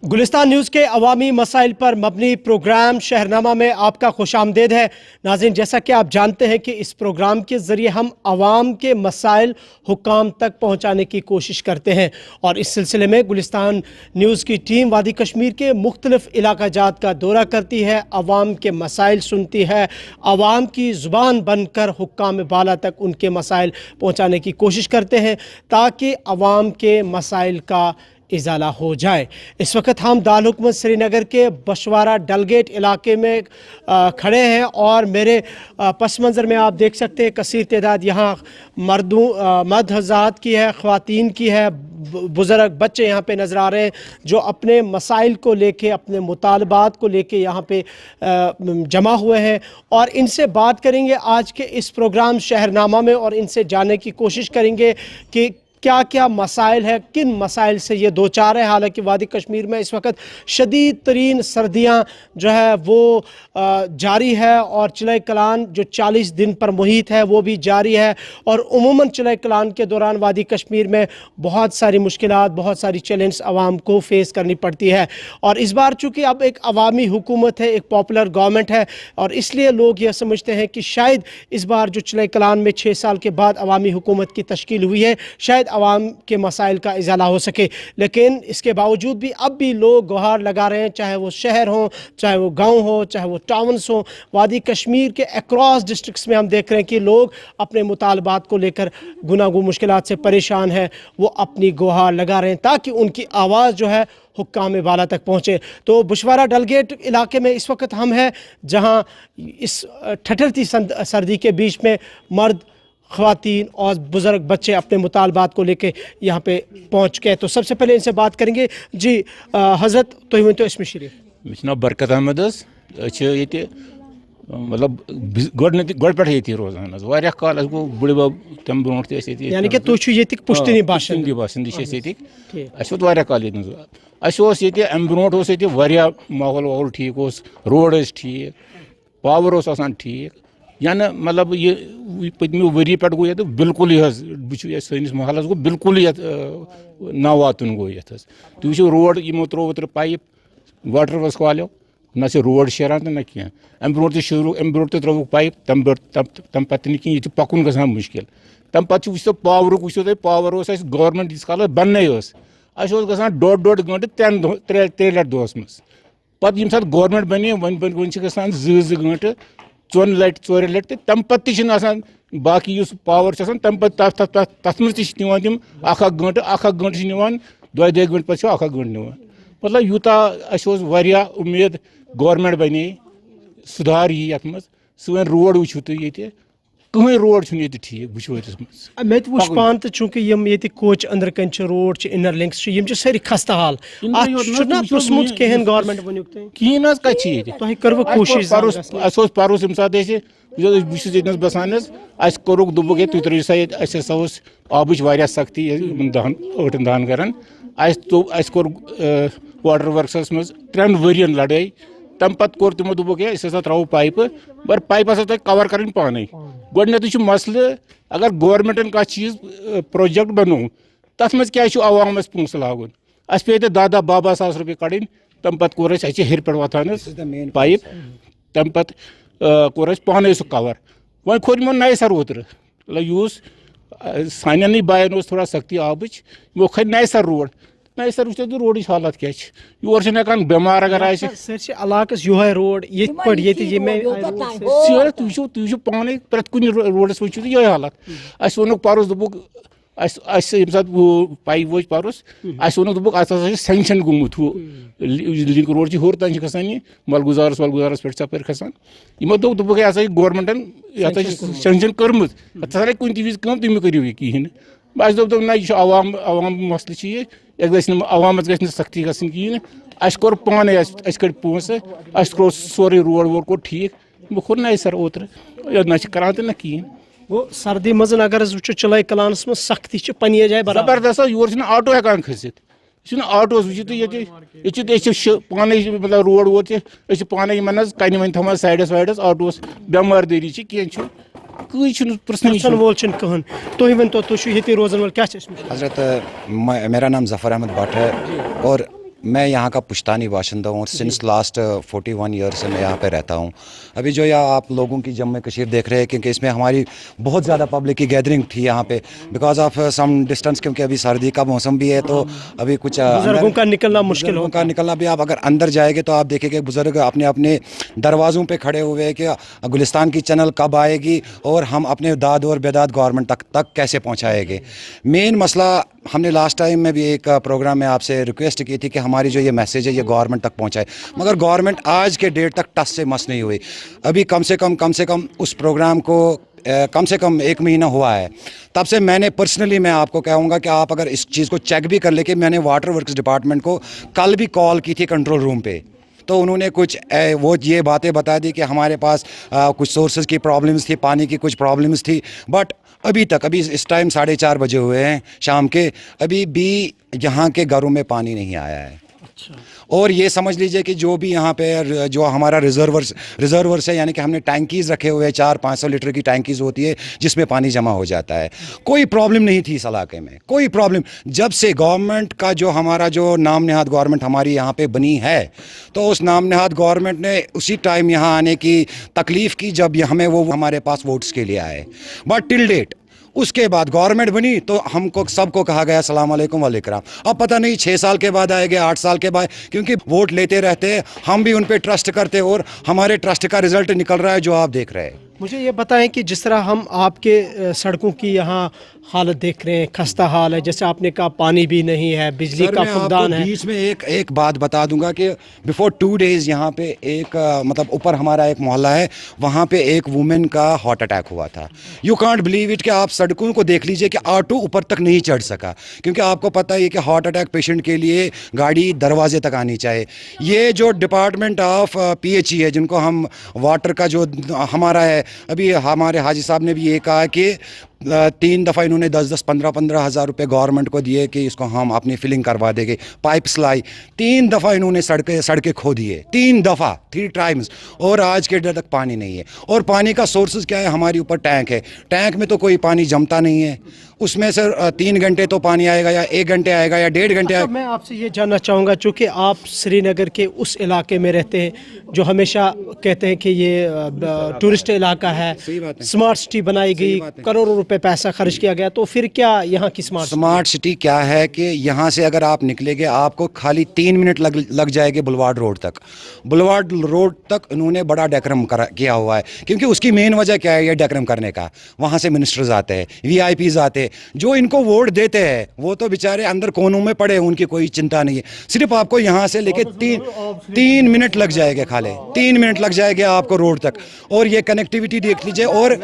Gulistan news के अवामी मसाइल पर मबनी प्रोग्राम शहरनामा में आपका खुशामदीद है। नाज़रीन, जैसा कि आप जानते हैं कि इस प्रोग्राम के ज़रिए हम आवाम के मसाइल हुक्काम तक पहुँचाने की कोशिश करते हैं और इस सिलसिले में गुलिस्तान न्यूज़ की टीम वादी कश्मीर के मुख्तलिफ इलाक़ाजात का दौरा करती है, आवाम के मसाइल सुनती है, आवाम की ज़ुबान बनकर हुक्काम बाला तक उनके मसाइल पहुँचाने की कोशिश करते हैं ताकि आवाम के मसाइल का इजाला हो जाए। इस वक्त हम दारुल हुकूमत श्रीनगर के बशवारा डलगेट इलाके में खड़े हैं और मेरे पस मंज़र में आप देख सकते हैं कसीर तादाद यहाँ मर्द हज़रात की है, ख़वातीन की है, बुज़ुर्ग बच्चे यहाँ पे नज़र आ रहे हैं जो अपने मसाइल को लेके, अपने मुतालबात को लेके यहाँ पे जमा हुए हैं और इनसे बात करेंगे आज के इस प्रोग्राम शहरनामा में और इनसे जानने की कोशिश करेंगे कि क्या क्या मसाइल है, किन मसाइल से ये दो चार है। हालांकि वादी कश्मीर में इस वक्त शदीद तरीन सर्दियाँ जो है वो जारी है और चिल्लाए कलान जो 40 दिन पर मुहित है वो भी जारी है और उमूमन चिल्लाए कलान के दौरान वादी कश्मीर में बहुत सारी मुश्किलात, बहुत सारी चैलेंज आवाम को फेस करनी पड़ती है और इस बार चूँकि अब एक अवामी हुकूमत है, एक पॉपुलर गवर्नमेंट है और इसलिए लोग यह समझते हैं कि शायद इस बार जो चिल्लाए कलान में 6 साल के बाद अवामी हुकूमत की तश्कील हुई है शायद आवाम के मसाइल का इजाला हो सके। लेकिन इसके बावजूद भी अब भी लोग गुहार लगा रहे हैं, चाहे वो शहर हो, चाहे वो गांव हो, चाहे वो टाउन्स हो। वादी कश्मीर के अक्रॉस डिस्ट्रिक्ट्स में हम देख रहे हैं कि लोग अपने मुतालबात को लेकर गुनागू मुश्किलात से परेशान हैं, वो अपनी गुहार लगा रहे हैं ताकि उनकी आवाज़ जो है हुक्काम बाला तक पहुँचे। तो बुशवारा डलगेट इलाके में इस वक्त हम हैं जहाँ इस ठठरती सर्दी के बीच में मर्द, ख़वातीन और बुज़ुर्ग बच्चे अपने मुतालबात को लेके यहाँ पे पहुँच गए। तो सबसे पहले इनसे बात करेंगे। जी हज़रत तुम वन तो इसमें शरीफ मे बरकत अहमद ये मतलब गड पे रोजान वारिया काल गो बुढ़ बब तम ब्रो यानी कि तुम ये पुश्तनी बाशिंदी वारिया काल ये अम ब्रो माहौल वाहौल ठीक रोड ठीक पावर ठीक या न मतलब ये पत्म वरी पे गो ये बिल्कुल सैनिस महल गो बिल्कुल ये ना वातन गो ये तुम रोड यमो त्रो ओतर पाइप वाटर वस वालो ना रोड शेरान तो ना क्या अम ब्रो शुरू अम ब्रो त्रोक पाइप तम पे ये पकुन ग मुश्किल तम पे वो पावर वो पावर गवर्नमेंट इस काल बन ग डोड घंटे 3 लट दोस मज पे ये सात गवर्नमेंट बने वन ग 2 घंटे 4 लट तम पे बाकी पावर तम पे तथ मज तम 1 घंटे 2 घंटे पे 1 घंटे मतलब यूता वारिया उम्मीद गवर्नमेंट बने सुधार यी यथ मज सन रोड वो तुम ये कहीं रोड ठीक बस मे वो पान तो चूंकि ये कोच अंदर कन रोड इनर लिंक्स सारी खस्ता हाल पुसमुत कहें गवर्नमेंट वन कहें कत कर कोशिश पर्स यम सात बस बसान कोरुक दोपुक तुम त्रो सा आबच सख्ती 8 दहन कर कोर वाटर वर्कस मज 3 वरियन लड़ाई तम पे कोर तमो दोपुक त्रो पाइप मगर पाइप तुम कवर कर पाने गोडनेथ मसल अगर गवर्नमेंटन कह चीज प्रोजेक्ट बनो तथ मज क्या अवामस पोस लागन अस पे 10-12 सास रुपये कड़न तम पे कोर हेर पे वाथान पाइप तम पे कोर पाने सह कवर वो खोद नए सर ओतर मतलब सान बायन थोड़ा सख्ती आबच वो खो नए सर रोड नए सर वो रोड हालत क्या योर हेकान बेमार अगर रोड तुम पाने प्रत कुन रोडस वो ये हालत वो पर्स दोपुक यम सात वो पाइप वो पर्स वो दोपुक सेंक्शन गुमुत वो लिंक रोड होर तान गसान मलगुजारस पे चपर खसान यमो दोपुक गवर्नमेंटन ये सेंक्शन कर्मुत कुन तज तुम करो ये कहें बस दोप ना यह अवाम मसल ये अवामस ग सख्ती गहन अस कोर पाने कड़ पोस करो सोरे रोड वोड को ठीक वो खोर नए सर ओतर ना करान तो ना कहें वो सर्दी मज अगर वो चिल्लाए कलानस में सख्ती पन्ने जाए जबरदस्त योर आटो हेकान खसित आटो वो ये पाने मतलब रोड वोड पाने कन वन थमान साइडस वाइडस आटोस बेमारदारी कह प्रश्न वोल कहन तुम वन तो रोजन वाल क्या हजरत मेरा नाम जफ़र अहमद भट्ट है और मैं यहाँ का पुश्तैनी बाशिंदा हूँ और सिंस लास्ट 41 ईयर से मैं यहाँ पे रहता हूँ। अभी जो यहाँ आप लोगों की जम कशीर देख रहे हैं, क्योंकि इसमें हमारी बहुत ज़्यादा पब्लिक की गैदरिंग थी यहाँ पे बिकॉज ऑफ सम डिस्टेंस, क्योंकि अभी सर्दी का मौसम भी है तो अभी कुछ बुजुर्गों का निकलना मुश्किल बुजुर्गों होगा। का निकलना भी, आप अगर अंदर जाएंगे तो आप देखेंगे बुजुर्ग अपने अपने दरवाज़ों पे खड़े हुए हैं कि गुलिस्तान की चैनल कब आएगी और हम अपने दाद और बेदाद गवर्नमेंट तक कैसे पहुँचाएंगे। मेन मसला हमने लास्ट टाइम में भी एक प्रोग्राम में आपसे रिक्वेस्ट की थी कि हमारी जो ये मैसेज है ये गवर्नमेंट तक पहुंचाए, मगर गवर्नमेंट आज के डेट तक टस से मस नहीं हुई। अभी कम से कम उस प्रोग्राम को कम से कम 1 महीना हुआ है। तब से मैंने पर्सनली, मैं आपको कहूँगा कि आप अगर इस चीज़ को चेक भी कर ले कि मैंने वाटर वर्क्स डिपार्टमेंट को कल भी कॉल की थी कंट्रोल रूम पे, तो उन्होंने कुछ वो ये बातें बता दी कि हमारे पास कुछ सोर्सेज की प्रॉब्लम्स थी, पानी की कुछ प्रॉब्लम्स थी, बट अभी इस टाइम 4:30 बजे हुए हैं शाम के, अभी भी यहाँ के घरों में पानी नहीं आया है। और ये समझ लीजिए कि जो भी यहाँ पे जो हमारा रिजर्वर्स है, यानी कि हमने टैंकीज़ रखे हुए हैं, 400-500 लीटर की टैंकीज़ होती है जिसमें पानी जमा हो जाता है। कोई प्रॉब्लम नहीं थी इस इलाके में, कोई प्रॉब्लम। जब से गवर्नमेंट का जो हमारा जो नाम नहाद गवर्नमेंट हमारी यहाँ पे बनी है, तो उस नाम नहाद गवर्नमेंट ने उसी टाइम यहाँ आने की तकलीफ़ की जब हमें वो हमारे पास वोट्स के लिए आए। बट टिल डेट उसके बाद गवर्नमेंट बनी तो हमको सबको कहा गया सलाम अलैकुम वालेकुम। अब पता नहीं 6 साल के बाद आएंगे, 8 साल के बाद, क्योंकि वोट लेते रहते हैं, हम भी उन पे ट्रस्ट करते हैं और हमारे ट्रस्ट का रिजल्ट निकल रहा है जो आप देख रहे हैं। मुझे ये बताएं कि जिस तरह हम आपके सड़कों की यहाँ हालत देख रहे हैं, खस्ता हाल है, जैसे आपने कहा पानी भी नहीं है, बिजली का फुकदान है। बीच में एक बात बता दूंगा कि बिफोर 2 डेज यहाँ पे एक मतलब ऊपर हमारा एक मोहल्ला है, वहाँ पे एक वुमेन का हार्ट अटैक हुआ था। यू कांट बिलीव इट कि आप सड़कों को देख लीजिए कि ऑटो ऊपर तक नहीं चढ़ सका, क्योंकि आपको पता है कि हार्ट अटैक पेशेंट के लिए गाड़ी दरवाजे तक आनी चाहिए। ये जो डिपार्टमेंट ऑफ PHE है, जिनको हम वाटर का जो हमारा है, अभी हमारे हाजी साहब ने भी ये कहा कि 3 दफ़ा इन्होंने 10-10, 15-15 हज़ार रुपये गवर्नमेंट को दिए कि इसको हम अपनी फिलिंग करवा देंगे। पाइप्स लाई, 3 दफ़ा इन्होंने सड़कें खो दिए, 3 दफ़ा, 3 टाइम्स, और आज के डेट तक पानी नहीं है। और पानी का सोर्सेज क्या है, हमारे ऊपर टैंक है, टैंक में तो कोई पानी जमता नहीं है, उसमें से 3 घंटे तो पानी आएगा या 1 घंटे आएगा या 1.5 घंटे आएगा। मैं आपसे ये जानना चाहूँगा, चूँकि आप श्रीनगर के उस इलाके में रहते हैं जो हमेशा कहते हैं कि ये टूरिस्ट इलाका है, स्मार्ट सिटी बनाई गई, करोड़ों रुपए पैसा खर्च किया गया, तो फिर क्या यहाँ की स्मार्ट सिटी क्या है कि यहाँ से अगर आप निकलेंगे आपको खाली 3 मिनट लग जाएंगे बुलवार्ड रोड तक। बुलवार्ड रोड तक उन्होंने बड़ा डेकोरम किया हुआ है, क्योंकि उसकी मेन वजह क्या है ये डेकोरम करने का, वहाँ से मिनिस्टर्स आते हैं, VIPs आते हैं, जो इनको वोट देते हैं वो तो बेचारे अंदर कोनों में पड़े, उनकी कोई चिंता नहीं है। सिर्फ आपको यहाँ से लेके 3 मिनट लग जाएंगे, खाली 3 मिनट लग जाएंगे आपको रोड तक, और ये कनेक्टिविटी देख लीजिए। और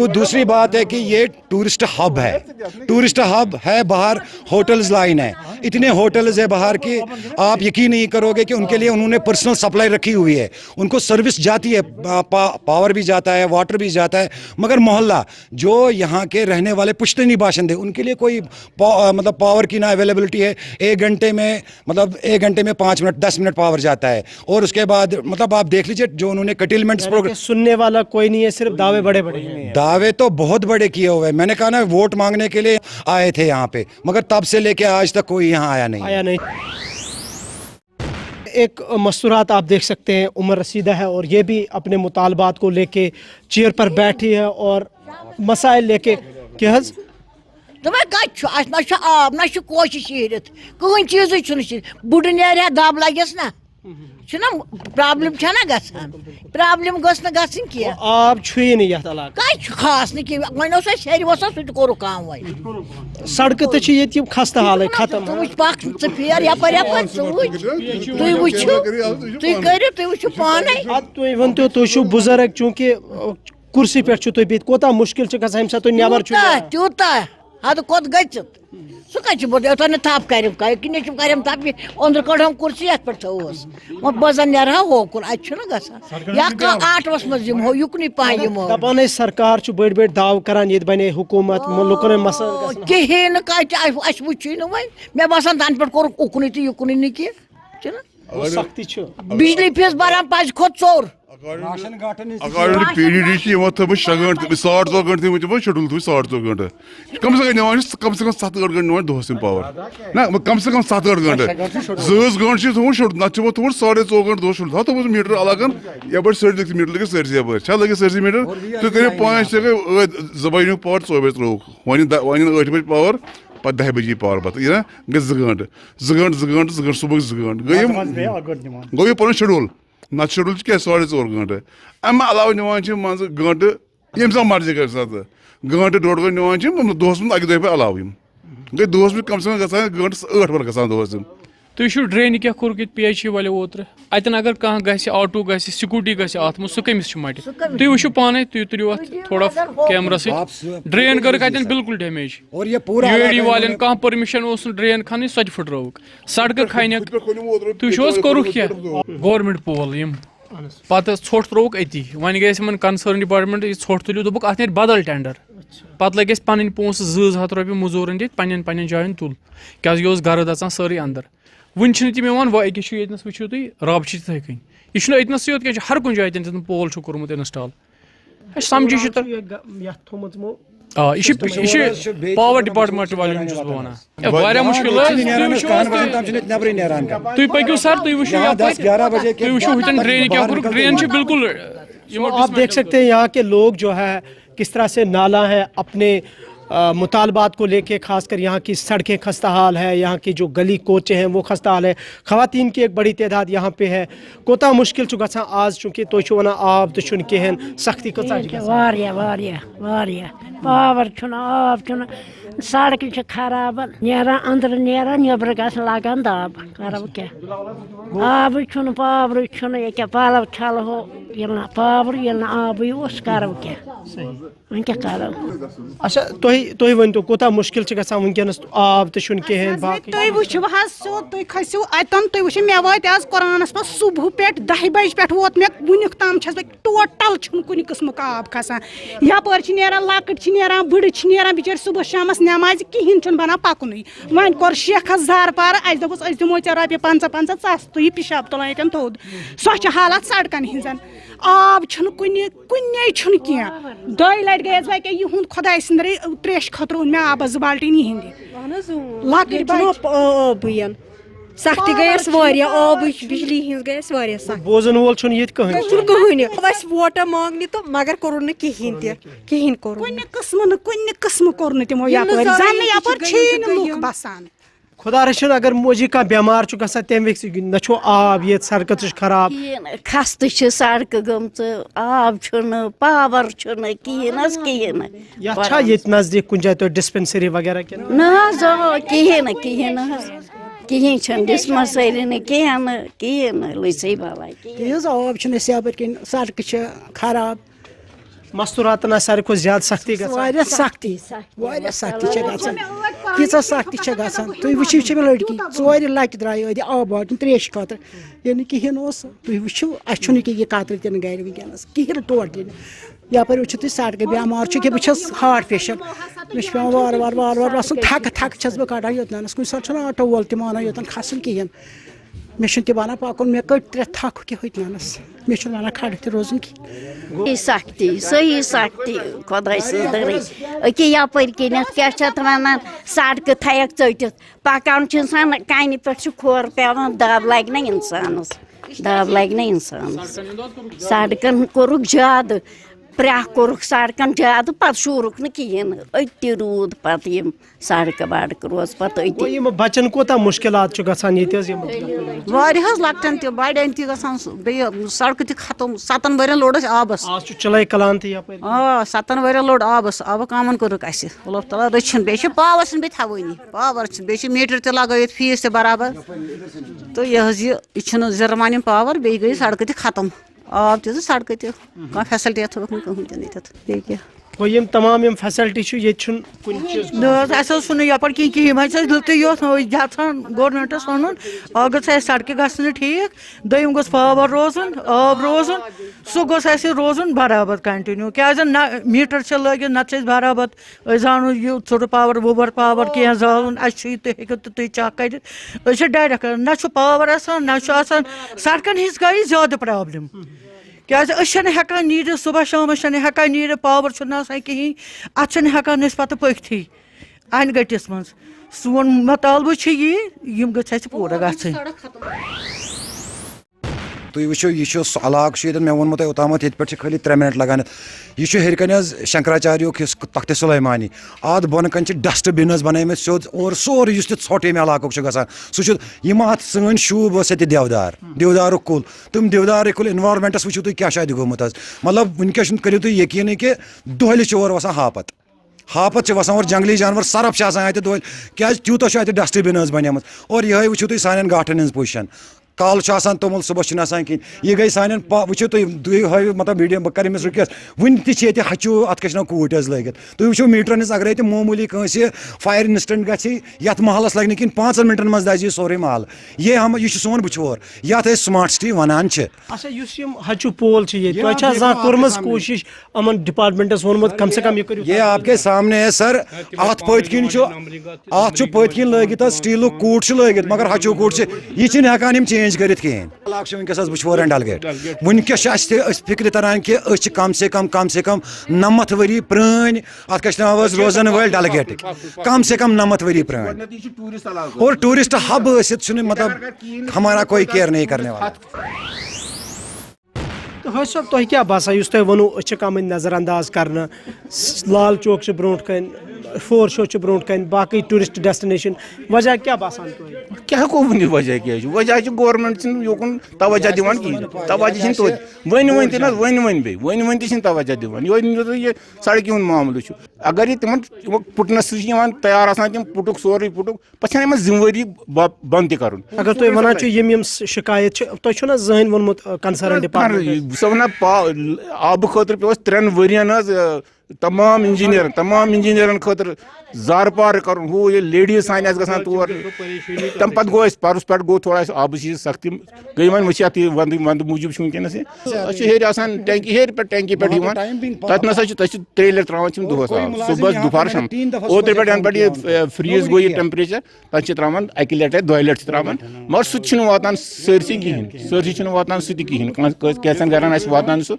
दूसरी बात है कि ये टूरिस्ट हब है, टूरिस्ट हब है, बाहर होटल्स लाइन है, इतने होटल्स है बाहर की, आप यकीन नहीं करोगे कि उनके लिए उन्होंने पर्सनल सप्लाई रखी हुई है, उनको सर्विस जाती है, पावर भी जाता है, वाटर भी जाता है, मगर मोहल्ला जो यहाँ के रहने वाले पुश्तैनी बाशिंदे, उनके लिए कोई मतलब पावर की ना अवेलेबिलिटी है। 1 घंटे में मतलब 1 घंटे में 5 मिनट 10 मिनट पावर जाता है, और उसके बाद मतलब आप देख लीजिए जो उन्होंने कटिलमेंट्स प्रोग्राम, सुनने वाला कोई नहीं है, सिर्फ दावे बड़े बड़े हैं। दावे तो बहुत बड़े किए हुए हैं। मैंने कहा ना, वोट मांगने के लिए आए थे यहाँ पे, मगर तब से लेके आज तक कोई यहाँ आया नहीं। एक मस्तूरात आप देख सकते हैं, उमर रसीदा है और ये भी अपने मुतालबात को लेके चेयर पर बैठी है और मसाइल लेके क्या ना आब ना कोशिश शीरित कहन चीज बुढ़ नेर दब लगस ना प्रॉब्लम ना गसान, प्रॉब्लम गस न गसन की आब छुई नहीं यथ इलाका कह खास न कि वन हेर वसा सह कोर काम वन सड़क तो ये खस्ता हाल खत्म पख च फेर यपर यपर तुम वुचु तुम करो तुम वुचु पाने तुम वन तुम बुजुर्ग चूंकि कुर्सी पे तुम कोता मुश्किल गसान तुम नबर तूता हद कोत गचित सह कह बोल योतन थप करम करम थप अंदर कड़म कुर्सी अत पे थोस बजन नेरहा होकुन अत या आटवस मज यमो युकनी पान यमो दपान सरकार बड़ बड़ दाव करान ये बने हुकूमत लुकन मसल कहें अस वुच वन मे बसान तन पे कोर उकन तो युकन न कह सख्ती बिजली फीस भरान 5 खोत 4 राशन अकॉर्डिंग टू PDD की वो तो 6 घंटे 4.5 घंटे मुझे वो शेड्यूल थी 4.5 घंटे कम से कम 7 घंटे निवान दोस्त पावर ना कम से कम 7 घंटे 2 घंटे तो शेड्यूल ना वो तो 4.5 घंटे दोस्त शेड्यूल था तो वो मीटर अलग या बट सर देखते मीटर लगे सर या बट चल लगे सर मीटर तो करे 5 से जबाइन पावर 24 लोग वाइन 8 बजे पावर पत 10 बजे पावर पत ये ना गए 2 घंटे सुबह 2 घंटे गए पन शेड्यूल ना शेड्यूल क्या 4.5 घंटे अम अलाव निवान मज घंटे यम सा मर्जी कर घंटे 1.5 घंटे निवान दोस अक दह पे अलाव गई दोस कम से कम ग घंटे 8 पर ग दोस तुम ड्रेन क्या कोर PHE वाले ओत्र अतन अगर कह ग ऑटो ग स्कूटी ग अत मज सह कमिस मट तुम वो पाने तुम तुरो अत थोड़ा कैमरा से ड्रेन कर बिल्कुल डैमेज और ये पूरा UAD वाले कह परमिशन ड्रेन खन सो फुट्रोक सड़क खन तुम कोरुक क्या गवर्नमेंट पोल यम पत ोट त्रोक अति वन गई कंसर्न डिपार्टमेंट यह ोट तुलो दोक अत ने बदल टेंडर पत लगे पन पोस 200 रुपये मजूरन दित पन्न जायन तुल क्या यह गर्द अचान सारे अंदर वन तम वन अकिस वो तुम रब तथे कन यह अतनस योत क्या हर कुछ जाए तन पोल कोर्मुत इंस्टॉल समझी यह पावर डिपार्टमेंट वाले वाले मुश्किल तुम पकू सर तुम वो ड्रेन क्या ड्रेन बिल्कुल आप देख सकते हैं यहाँ के लोग जो है किस तरह से नाला है अपने मुतालबात को लेके, खासकर यहाँ की सड़कें खस्ता हाल है, यहाँ की जो गली कोचे हैं वो खस्ता हाल है, ख़वातीन की एक बड़ी तादाद यहाँ पे है। कोता मुश्किल चुका आज चूँकि तो वन आब तो कहें सख्ती पावर आब सड़क खराब अंदर नबर लगान दाब करो क्या आब पावर क्या पलव छल हो पावर आब करो क्या वन क्या करो। अच्छा तुम वन तो कोता मुश्किल वनकस आब तो कहें तुम वो सोद तुम खसो अतन तुम वो मे वात आज कुरानस पे सुबह पे 10 बजे पे वोत मे वुनिक ताम टोटल कुन किस्म आब खसान यपर लकट बड़ बिचार सुबह शामस नमाज कहें बना पकुन वन कोर शेखस जार पार अस दोस दिमो ऐ रपे 50 तुह पिशाब तुलान ये थोद सो हालत सड़कन हजन आब कुन कह 2 लट गई बह यह खुदा सदर त्रेश खतर मे आब 2 बाल्टीन यहंद सख्ती गई आब बिजली हज गई सख्त बोजन वोल कहें वोटा मांगने तो मगर कोर कहें कोर किस्म कोर तमो लूक बसान खुदा रचन अगर मोजी का बीमार तम न आब ये सड़क खराब खस्त सड़क गम आब पावर कहें ये नजदीक कुछ जाए तो डिस्पेंसरी वगैरह कहें कहें डिस्पेंसरी कहें लुसे भला आब सड़क खराब मस्तूरात सारे को ज्यादा सख्ती सख्ती तीचा सख्ती तुम वो मे लड़की 4 लट द्राय आब बाटन त्रेश खतर ये कहें तुम वो यह कतर तन गर वनकस कहें टोटल यपर वो सड़क बेमार कि बहुत हार्ट पेशेंट मे पे वार वार वसन थक बह कड़ान योतन कुछ सात आटो वोल तान योतन खसन कहें मे बना पकुन मे कट 3 थक कि होतनस मे वन खड़ रोजन की सख्ती सही सख्ती खुदा सदर अके यपर कन क्या वन सड़क थक चटित पकान कन पे खोर पेवान दब लग ना इंसानस सड़कन कोरुक ज्यादा प्रह कोरुक सड़कन ज्यादा पे शूरुक कहें अति रूद पे सड़क बड़क रोज पे बचन कोता मुश्किल लकटन बड़न सड़क खत्म 7 वर लोड आबस चलाए कलान 7 वर लोड आबस आब कामन कोरुक अल्लाह ताला रचन बे पावर बे थवनी पावर बे मीटर त लगे फीस त बराबर तो यह जरमान पावर बे गई सड़क खत्म आब तो सड़क कह फैसिलिटी कहें क्या यम तमाम फैसिलिटी यपर कहें गवर्नमेंटस वन अगर सड़क ग ठीक दोम गोस पावर रोजन आब रोजन सह गोस रोजन बराबर कंटिन्यू क्या मीटर लगे नत बराबर जानो यह ोट पावर वोबर पावर कह जान अच्छे तुम तुम चेक कर डायरेक्ट ना पावर ना सड़कन हज गई ज्यादा प्रॉब्लम کیٛازِ أسۍ چھِنہٕ ہٮ۪کان نیٖرِتھ صُبحس شامَس چھِنہٕ ہٮ۪کان نیٖرِتھ پاوَر چھُنہٕ آسان کِہیٖنۍ اَتھ چھِنہٕ ہٮ۪کان أسۍ پَتہٕ پٔکۍتھٕے اَنہِ گٔٹِس منٛز سون مطالبہٕ چھِ یِم گٔژھ اَسہِ پوٗرٕ گژھٕنۍ. تُہۍ وٕچھِو یہِ چھُ سُہ علاقہٕ چھُ ییٚتٮ۪ن مےٚ ووٚنمو تۄہہِ اوٚتامَتھ ییٚتہِ پٮ۪ٹھ چھِ خٲلی 3 مِنٹ لگان یہِ چھُ ہیٚرِ کَنۍ حظ شنکراچاریُک یُس تخت سُلیمانی اَتھ بۄنہٕ کَنۍ چھِ ڈسٹ بِن حظ بَنٲومٕتۍ سیوٚد اور سورُے یُس تہِ ژھۄٹھ ییٚمہِ علاقُک چھُ گژھان سُہ چھُ یِم اَتھ سٲنۍ شوٗب ٲس ییٚتہِ دِودارُک کُل تِم دِودارٕکۍ کُل اِنوارمٮ۪نٛٹَس وٕچھِو تُہۍ کیٛاہ چھُ اَتہِ گوٚمُت حظ مطلب وٕنکٮ۪س کٔرِو تُہۍ یقیٖنٕے کہِ دۄہلہِ چھِ اورٕ وَسان ہاپت چھِ وَسان اور جنٛگلی جانور سرف چھِ آسان اَتہِ دۄہلہِ کیٛازِ تیوٗتاہ چھُ اَتہِ ڈسٹ بِن حظ بَنیمٕژ اور یِہوٚے وٕچھِو تُہۍ سانٮ۪ن گاٹھن ہٕنٛز پُزِشَن کالہٕ چھُ آسان توٚمُل صُبحس چھُنہٕ آسان کِہیٖنۍ یہِ گٔے سانٮ۪ن وٕچھِو تُہۍ ہٲیِو مطلب میٖڈیَم بہٕ کَرٕ أمِس رِکوٮ۪سٹ وٕنہِ تہِ چھِ ییٚتہِ ہَچوٗ اَتھ کیٛاہ چھِ ناو کوٗٹۍ حظ لٲگِتھ تُہۍ وٕچھِو میٖٹرَن ہِنٛز اگرے تہِ معموٗلی کٲنٛسہِ فایر اِنسٹنٛٹ گژھِ یَتھ محلَس لَگہِ نہٕ کِہیٖنۍ 5 مِنٹَن منٛز دَزِ یہِ سورُے محلہٕ یہِ چھُ سون بٕچھور یَتھ أسۍ سٕماٹ سِٹی وَنان چھِ. اچھا یُس یِم ہَچوٗ پول چھِ ییٚتہِ تۄہہِ چھا زانٛہہ کوٚرمٕژ کوٗشِش یِمن ڈِپاٹمنٹَس ووٚنمُت کم سے کم یہِ کٔرِو یہ آپ کے سامنے ہے سر اَتھ پٔتۍ کِنۍ چھُ اَتھ چھُ پٔتۍ کِنۍ لٲگِتھ حظ سِٹیٖلُک کوٗٹ چھُ لٲگِتھ مگر ہَچوٗ کوٗٹ چھِ یہِ چھِنہٕ ہٮ۪کان یِم چینج کٔرِتھ کِہیٖنۍ علاقہٕ چھُ وٕنکٮ۪س حظ بٕچھور اینڈ ڈلگیٹ وٕنکٮ۪س چھِ اَسہِ تہِ أسۍ فِکرِ تران کہِ أسۍ چھِ کم سے کم 90 ؤری پرٛٲنۍ اَتھ کیٛاہ چھِ ناو حظ روزن وٲلۍ ڈلگیٹٕکۍ کم سے کم 90 ؤری پرٛٲنۍ اور ٹوٗرِسٹ ہب ٲسِتھ چھُنہٕ مطلب ہمارا کوئی کیر نہیں کرنے والا. حٲج صٲب تۄہہِ کیٛاہ باسان یُس تۄہہِ ووٚنوُ أسۍ چھِ کَمٕے نظر انداز کرنہٕ لال چوک چھُ برونٛٹھ کَنۍ فور شو چھُ برونٛٹھ کَنۍ باقٕے ٹوٗرِسٹ ڈیسٹِنیشن وجہ کیٛاہ باسان تۄہہِ کیٛاہ ہٮ۪کو ؤنِتھ وجہ کیٛاہ چھُ وجہ چھُ گورمٮ۪نٛٹ چھِنہٕ یوکُن توجہ دِوان کِہیٖنۍ توجہ چھِنہٕ توتہِ ؤنۍ تہِ نہ حظ ؤنۍ بیٚیہِ ؤنۍ تہِ چھِنہٕ توجہ دِوان یِہوٚے یہِ سڑکہِ ہُنٛد معاملہٕ چھُ اگر یہِ تِمن پُٹنَس سۭتۍ چھِ یِوان تیار آسان تِم پُٹُکھ سورُے پُٹُکھ پَتہٕ چھَنہٕ یِمن ذِمہٕ وٲری بنٛد تہِ کَرُن. اگر تُہۍ وَنان چھِو یِم شِکایت چھِ تۄہہِ چھُو نہ زٕہٕنۍ ووٚنمُت کَنسٲرٕن ڈِپاٹمنٹ بہٕ چھُسو وَنان آبہٕ خٲطرٕ پیوٚو اَسہِ 3 ؤرین حظ تمام اِنجیٖنیرَن خٲطرٕ زارٕ پار کَرُن ہُہ ییٚلہِ لیڈیٖز سانہِ آسہِ گژھان تور تَمہِ پَتہٕ گوٚو اَسہِ پَرُس پٮ۪ٹھ گوٚو تھوڑا اَسہِ آبٕچ یہِ سختی گٔے وۄنۍ وٕچھ اَتھ یہِ وَندٕ موٗجوٗب چھُ وٕنکٮ۪نَس یہِ أسۍ چھِ ہیٚرِ آسان ٹینکی ہیٚرِ پٮ۪ٹھ ٹینکی پٮ۪ٹھ یِوان تَتہِ نَسا چھِ تَتہِ چھِ 3 لَٹہِ ترٛاوان چھِ دۄہَس آب صُبحس دُپہر شام اوترٕ پٮ۪ٹھ یَنہٕ پٮ۪ٹھ یہِ فریٖز گوٚو یہِ ٹیمپریچر تَتہِ چھِ ترٛاوان 1 لَٹہِ 2 لَٹہِ چھِ ترٛاوان مگر سُہ تہِ چھُنہٕ واتان سٲرسٕے کِہیٖنۍ چھُنہٕ واتان سُہ تہِ کِہیٖنۍ کینٛژھن گرن آسہِ واتان سُہ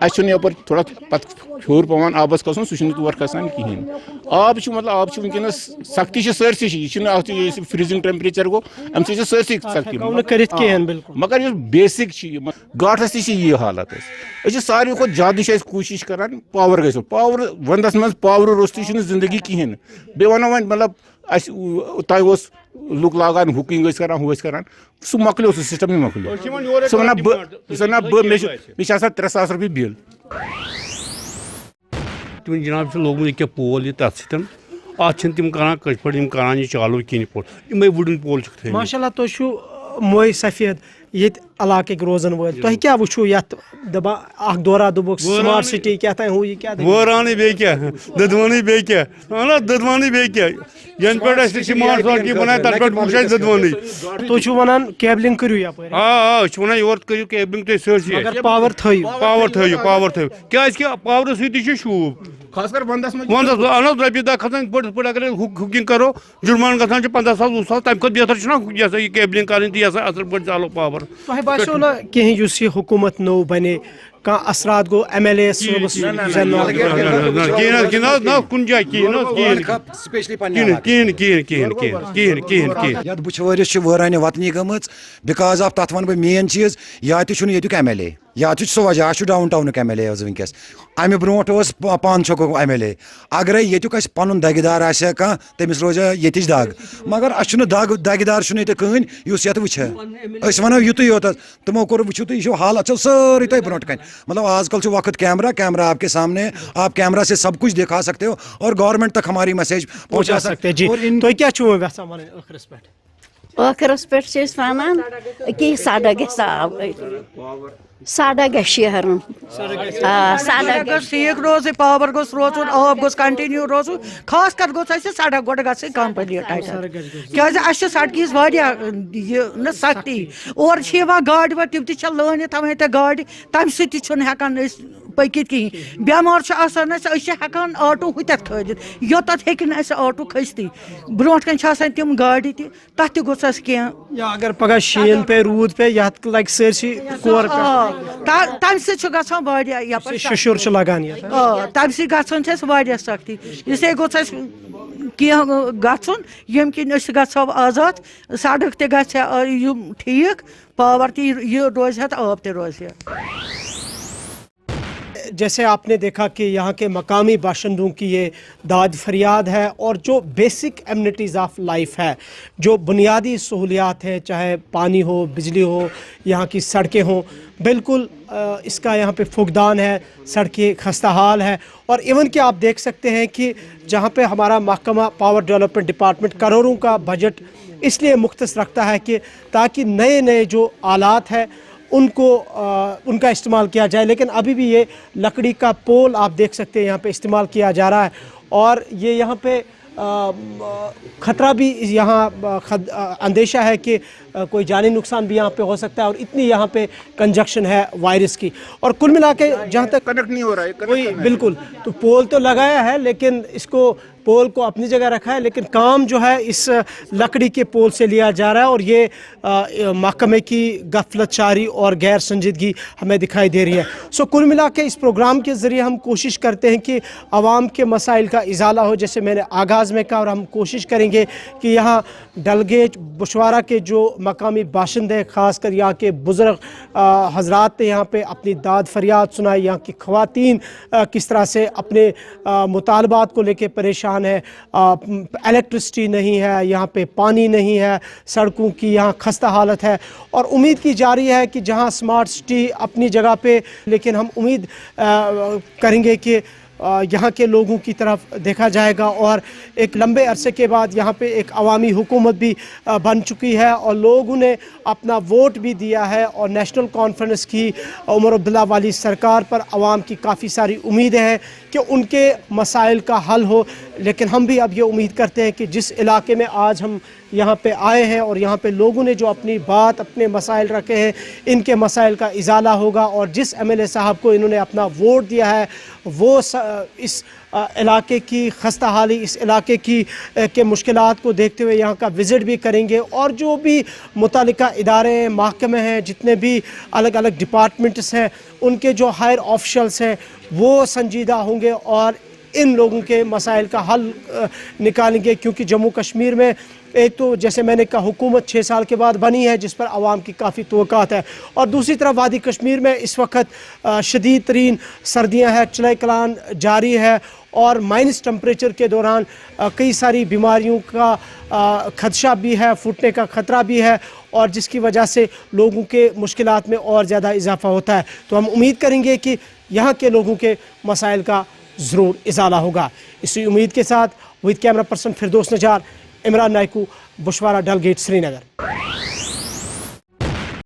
اَسہِ چھُنہٕ یَپٲرۍ تھوڑا پَتہٕ ہیوٚر پیٚوان آبَس کھسُن سُہ چھُنہٕ تور کھسان کِہیٖنۍ آب چھُ وٕنکیٚنَس سختی چھِ سٲرسٕے چھِ یہِ چھُنہٕ اَتھ یُس فرٛیٖزِنٛگ ٹیمپریچر گوٚو اَمہِ سۭتۍ چھِ سٲرسٕے سختی مگر یُس بیسِک چھِ یہِ گاٹھَس تہِ چھِ یی حالت أسۍ چھِ ساروی کھۄتہٕ زیادٕ چھِ أسۍ کوٗشِش کران پاور گژھِ پاور وَندَس منٛز پاورٕ روٚستُے چھُنہٕ زندگی کِہیٖنۍ بیٚیہِ وَنو وۄنۍ مطلب اَسہِ اوٚتانۍ اوس لُکھ لاگان ہُکِنٛگ ٲسۍ کران ہُہ ٲسۍ کران سُہ مۄکلیو سُہ سِسٹَمٕے مۄکلیو سُہ وَنان بہٕ مےٚ چھِ آسان 3,000 رۄپیہِ بِل. تِمن جِناب چھُ لوگمُت ییٚکیٛاہ پول یہِ تَتھ سۭتۍ اَتھ چھِنہٕ تِم کران کٲشِرۍ پٲٹھۍ یِم کران یہِ چالوٗ کِہیٖنۍ پٲٹھۍ یِمے وُڈٕن پول چھِکھ تھٲیمٕتۍ. ماشاء اللہ تُہۍ چھِو موے سفید ییٚتہِ علاقٕکۍ روزن وٲلۍ تۄہہِ کیٛاہ وٕچھو یَتھ دَپان اکھ دورہ دوٚپُکھ سمارٹ سِٹی کیٛاہ تام ہُہ یہِ کیٛاہ وٲرانٕے بیٚیہِ کیٛاہ دٔدوانٕے بیٚیہِ کیٛاہ اہن حظ دٔدوانٕے بیٚیہِ کیٛاہ ینہٕ پٮ۪ٹھ اَسہِ سمارٹ سڑکہِ بنایہِ تَنہٕ پٮ۪ٹھ وٕچھ اَسہِ دٔدوانٕے. تُہۍ چھِو وَنان کیبلِنٛگ کٔرِو یَپٲرۍ أسۍ چھِ وَنان یورٕ کٔرِو کیبلِنٛگ تُہۍ سٲرسٕے پاور تھٲیِو کیٛازِکہِ پاورٕ سۭتی چھُ شوٗب خاص کر وَندَس منٛز اہن حظ رۄپیہِ دہ کھسان پٔٹِس پٲٹھۍ اگر ہُکِنٛگ کرو جُرمان گژھان چھِ 15,000 20,000 تَمہِ کھۄتہٕ بہتر چھُنہ یہِ ہسا یہِ کیبلِنٛگ کَرٕنۍ تہٕ یہِ ہسا اَصٕل پٲٹھۍ ژالو پاور. تۄہہِ باسیو نہ کِہیٖنۍ یُس یہِ حکوٗمت نوٚو بَنے کانٛہہ اثرات گوٚو MLA صٲبَس کُنہِ جایہِ کِہیٖنۍ. یَتھ بٕچھوٲرِس چھِ وٲرانہِ وَتنی گٔمٕژ بِکاز آف تَتھ وَنہٕ بہٕ مین چیٖز یا تہِ چھُنہٕ ییٚتیُک MLA یا تہِ چھُ سُہ وجہ اَسہِ چھُ ڈاوُن ٹاونُک MLA حظ وٕنکٮ۪س اَمہِ برونٛٹھ اوس پان چوکُک MLA اگرے ییٚتیُک اَسہِ پَنُن دَگہِ دار آسہِ ہا کانٛہہ تٔمِس روزِ ہا ییٚتِچ دگ مگر اَسہِ چھُنہٕ دَگہِ دار چھُنہٕ ییٚتہِ کٕہٕنۍ یُس یَتھ وٕچھِ ہا أسۍ وَنو یُتُے یوت حظ تِمو کوٚر وٕچھِو تُہۍ یہِ چھُ حالت چھو سٲرٕے تۄہہِ برونٛٹھ کَنہِ مطلب آز کل چھُ وقت کیمرا آپ کے سامنے آپ کیمرا سے سب کچھ دکھا سکتے ہو اور گورنمنٹ تک ہماری میسیج پہنچا سکتے ہو. تُہۍ کیٛاہ چھِو یژھان وَنٕنۍ ٲخرس پٮ۪ٹھ؟ ٲخرس پٮ۪ٹھ چھِ أسۍ وَنان کہِ سڑک گژھِ آب سڑک گژھِ شیہرُن سڑک گٔژھ ٹھیٖک روزٕنۍ پاور گوٚژھ روزُن آب گوٚژھ کنٹِنیوٗ روزُن خاص کر گوٚژھ اَسہِ سڑک گۄڈٕ گژھٕنۍ کمپلیٖٹ اَتہِ کیٛازِ اَسہِ چھِ سڑکہِ ہِنٛز واریاہ یہِ نہ سختی اورٕ چھِ یِوان گاڑِ وٲلۍ تِم تہِ چھِ لٲنِتھ تھاوان ییٚتہِ گاڑِ تَمہِ سۭتۍ تہِ چھُنہٕ ہٮ۪کان أسۍ پٔکِتھ کِہیٖنۍ بٮ۪مار چھُ آسان اَسہِ أسۍ چھِ ہٮ۪کان آٹوٗ ہُتٮ۪تھ کھٲلِتھ یوٚتَتھ ہیٚکہِ نہٕ اَسہِ آٹوٗ کھٔستی برونٛٹھ کَنۍ چھِ آسان تِم گاڑِ تہِ تَتھ تہِ گوٚژھ اَسہِ کینٛہہ یا اگر پگہ شیٖن پے روٗد پے یتھ لگہِ سٲرسٕے کور تَمہِ سۭتۍ چھُ گژھان واریاہ یَپٲرۍ شُشُر چھُ لگان یتھ تَمہِ سۭتۍ گژھان چھِ اَسہِ واریاہ سختی اِسلیے گوٚژھ اَسہِ کینٛہہ گژھُن ییٚمہِ کِنۍ أسۍ گژھو آزاد سڑک تہِ گژھِ ہا یِم ٹھیٖک پاور تہِ یہِ روزِ ہا تہٕ آب تہِ روزِ ہا جیسے آپ نے دیکھا کہ یہاں کے مقامی باشندوں کی یہ داد فریاد ہے اور جو بیسک ایمنٹیز آف لائف ہے جو بنیادی سہولیات ہیں چاہے پانی ہو بجلی ہو یہاں کی سڑکیں ہوں بالکل اس کا یہاں پہ فقدان ہے سڑکیں خستہ حال ہے اور ایون کہ آپ دیکھ سکتے ہیں کہ جہاں پہ ہمارا محکمہ پاور ڈیولپمنٹ ڈپارٹمنٹ کروڑوں کا بجٹ اس لیے مختص رکھتا ہے کہ تاکہ نئے نئے جو آلات ہیں ان کا استعمال کیا جائے لیکن ابھی بھی یہ لکڑی کا پول آپ دیکھ سکتے ہیں یہاں پہ استعمال کیا جا رہا ہے اور یہ یہاں پہ خطرہ بھی یہاں اندیشہ ہے کہ کوئی جانی نقصان بھی یہاں پہ ہو سکتا ہے اور اتنی یہاں پہ کنجکشن ہے وائرس کی اور کل ملا کے جہاں تک کنیکٹ نہیں ہو رہا ہے کوئی بالکل تو پول تو لگایا ہے لیکن اس کو پول کو اپنی جگہ رکھا ہے لیکن کام جو ہے اس لکڑی کے پول سے لیا جا رہا ہے اور یہ محکمے کی غفلت شاری اور غیر سنجیدگی ہمیں دکھائی دے رہی ہے سو کل ملا کے اس پروگرام کے ذریعے ہم کوشش کرتے ہیں کہ عوام کے مسائل کا ازالہ ہو جیسے میں نے آغاز میں کہا اور ہم کوشش کریں گے کہ یہاں ڈلگیٹ بشوارہ کے جو مقامی باشندے خاص کر یہاں کے بزرگ حضرات نے یہاں پہ اپنی داد فریاد سنائی یہاں کی خواتین کس طرح سے اپنے مطالبات کو لے کے پریشان ہے الیکٹرسٹی نہیں ہے یہاں پہ پانی نہیں ہے سڑکوں کی یہاں خستہ حالت ہے اور امید کی جا رہی ہے کہ جہاں سمارٹ سٹی اپنی جگہ پہ لیکن ہم امید کریں گے کہ یہاں کے لوگوں کی طرف دیکھا جائے گا اور ایک لمبے عرصے کے بعد یہاں پہ ایک عوامی حکومت بھی بن چکی ہے اور لوگوں نے اپنا ووٹ بھی دیا ہے اور نیشنل کانفرنس کی عمر عبداللہ والی سرکار پر عوام کی کافی ساری امیدیں ہیں کہ ان کے مسائل کا حل ہو لیکن ہم بھی اب یہ امید کرتے ہیں کہ جس علاقے میں آج ہم یہاں پہ آئے ہیں اور یہاں پہ لوگوں نے جو اپنی بات اپنے مسائل رکھے ہیں ان کے مسائل کا ازالہ ہوگا اور جس ایم ایل اے صاحب کو انہوں نے اپنا ووٹ دیا ہے وہ اس علاقے کی خستہ حالی اس علاقے کے مشکلات کو دیکھتے ہوئے یہاں کا وزٹ بھی کریں گے اور جو بھی متعلقہ ادارے ہیں محکمے ہیں جتنے بھی الگ الگ ڈپارٹمنٹس ہیں ان کے جو ہائر آفیشلز ہیں وہ سنجیدہ ہوں گے اور ان لوگوں کے مسائل کا حل نکالیں گے کیونکہ جموں کشمیر میں ایک تو جیسے میں نے کہا حکومت 6 سال کے بعد بنی ہے جس پر عوام کی کافی توقعات ہے اور دوسری طرف وادی کشمیر میں اس وقت شدید ترین سردیاں ہیں چلے کلان جاری ہے اور مائنس ٹمپریچر کے دوران کئی ساری بیماریوں کا خدشہ بھی ہے پھوٹنے کا خطرہ بھی ہے اور جس کی وجہ سے لوگوں کے مشکلات میں اور زیادہ اضافہ ہوتا ہے تو ہم امید کریں گے کہ یہاں کے لوگوں کے مسائل کا ضرور ازالہ ہوگا اسی امید کے ساتھ with camera person Firdous Najar Imran نائکو بشوارہ Dalgate Sri Nagar